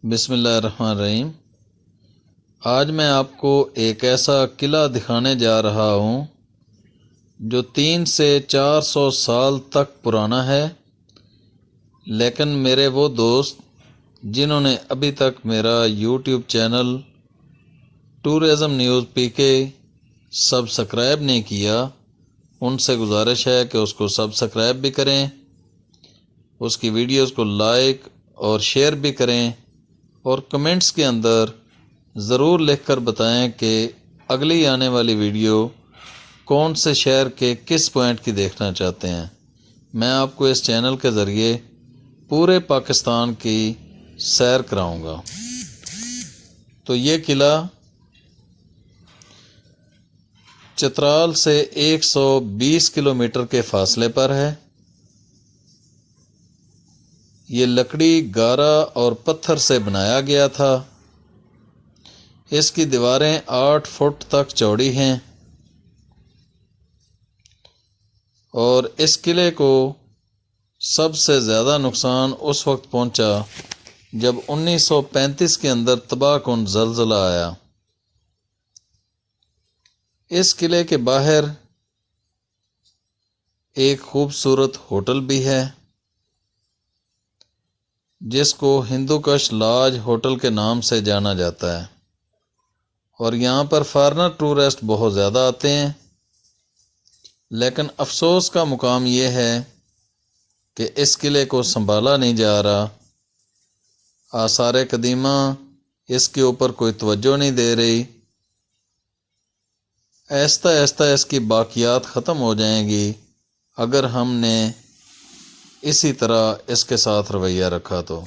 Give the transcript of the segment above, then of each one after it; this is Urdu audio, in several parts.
بسم اللہ الرحمن الرحیم۔ آج میں آپ کو ایک ایسا قلعہ دکھانے جا رہا ہوں جو 300 سے 400 سال تک پرانا ہے، لیکن میرے وہ دوست جنہوں نے ابھی تک میرا یوٹیوب چینل ٹورزم نیوز پی کے سبسکرائب نہیں کیا، ان سے گزارش ہے کہ اس کو سبسکرائب بھی کریں، اس کی ویڈیوز کو لائک اور شیئر بھی کریں، اور کمنٹس کے اندر ضرور لکھ کر بتائیں کہ اگلی آنے والی ویڈیو کون سے شہر کے کس پوائنٹ کی دیکھنا چاہتے ہیں۔ میں آپ کو اس چینل کے ذریعے پورے پاکستان کی سیر کراؤں گا۔ تو یہ قلعہ چترال سے 120 کلومیٹر کے فاصلے پر ہے۔ یہ لکڑی، گارا اور پتھر سے بنایا گیا تھا۔ اس کی دیواریں 8 فٹ تک چوڑی ہیں، اور اس قلعے کو سب سے زیادہ نقصان اس وقت پہنچا جب 1935 کے اندر تباہ کن زلزلہ آیا۔ اس قلعے کے باہر ایک خوبصورت ہوٹل بھی ہے جس کو ہندو کش لاج ہوٹل کے نام سے جانا جاتا ہے، اور یہاں پر فارنر ٹورسٹ بہت زیادہ آتے ہیں۔ لیکن افسوس کا مقام یہ ہے کہ اس قلعے کو سنبھالا نہیں جا رہا۔ آثار قدیمہ اس کے اوپر کوئی توجہ نہیں دے رہی۔ آہستہ آہستہ اس کی باقیات ختم ہو جائیں گی اگر ہم نے اسی طرح اس کے ساتھ رویہ رکھا تو۔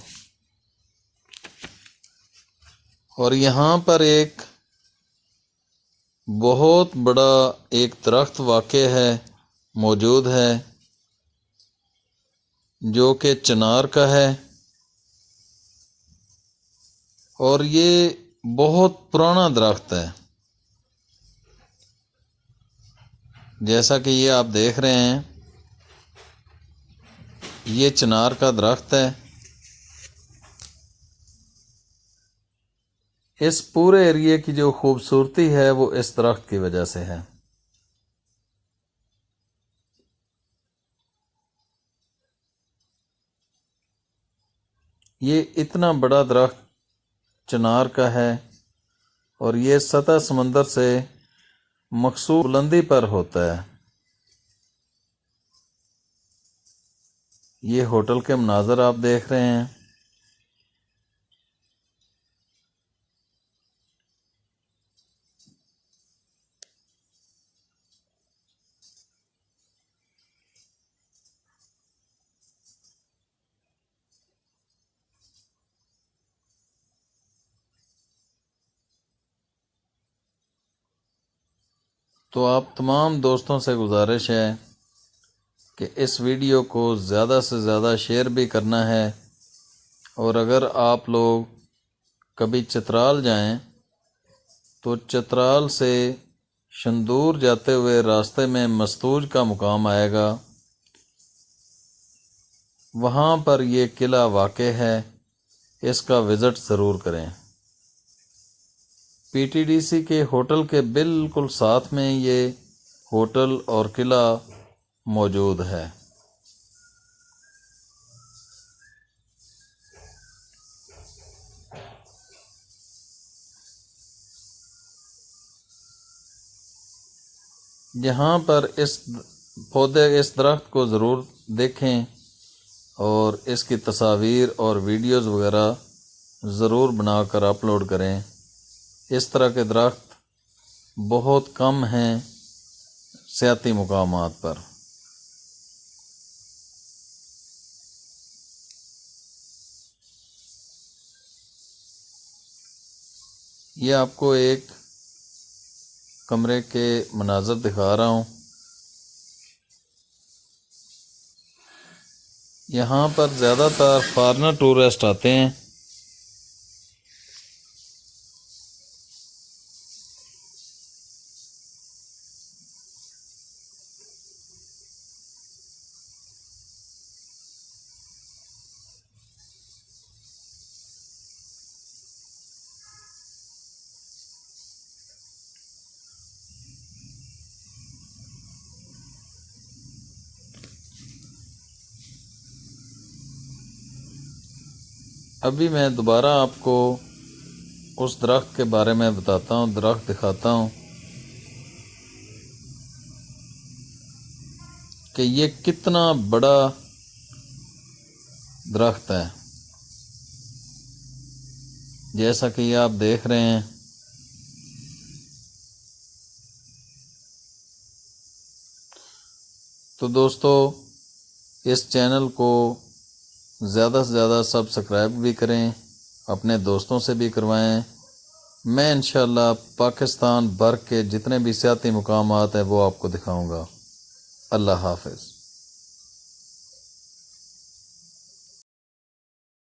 اور یہاں پر ایک بہت بڑا ایک درخت واقع ہے، موجود ہے، جو کہ چنار کا ہے، اور یہ بہت پرانا درخت ہے۔ جیسا کہ یہ آپ دیکھ رہے ہیں، یہ چنار کا درخت ہے۔ اس پورے ایریے کی جو خوبصورتی ہے وہ اس درخت کی وجہ سے ہے۔ یہ اتنا بڑا درخت چنار کا ہے، اور یہ سطح سمندر سے مخصوص بلندی پر ہوتا ہے۔ یہ ہوٹل کے مناظر آپ دیکھ رہے ہیں۔ تو آپ تمام دوستوں سے گزارش ہے کہ اس ویڈیو کو زیادہ سے زیادہ شیئر بھی کرنا ہے، اور اگر آپ لوگ کبھی چترال جائیں تو چترال سے شندور جاتے ہوئے راستے میں مستوج کا مقام آئے گا، وہاں پر یہ قلعہ واقع ہے، اس کا وزٹ ضرور کریں۔ پی ٹی ڈی سی کے ہوٹل کے بالکل ساتھ میں یہ ہوٹل اور قلعہ موجود ہے۔ یہاں پر اس درخت کو ضرور دیکھیں، اور اس کی تصاویر اور ویڈیوز وغیرہ ضرور بنا کر اپلوڈ کریں۔ اس طرح کے درخت بہت کم ہیں سیاحتی مقامات پر۔ یہ آپ کو ایک کمرے کے مناظر دکھا رہا ہوں۔ یہاں پر زیادہ تر فارنر ٹورسٹ آتے ہیں۔ ابھی میں دوبارہ آپ کو اس درخت کے بارے میں بتاتا ہوں، درخت دکھاتا ہوں کہ یہ کتنا بڑا درخت ہے۔ جیسا کہ یہ آپ دیکھ رہے ہیں، تو دوستو اس چینل کو زیادہ سے زیادہ سبسکرائب بھی کریں، اپنے دوستوں سے بھی کروائیں۔ میں انشاءاللہ پاکستان بھر کے جتنے بھی سیاحتی مقامات ہیں وہ آپ کو دکھاؤں گا۔ اللہ حافظ۔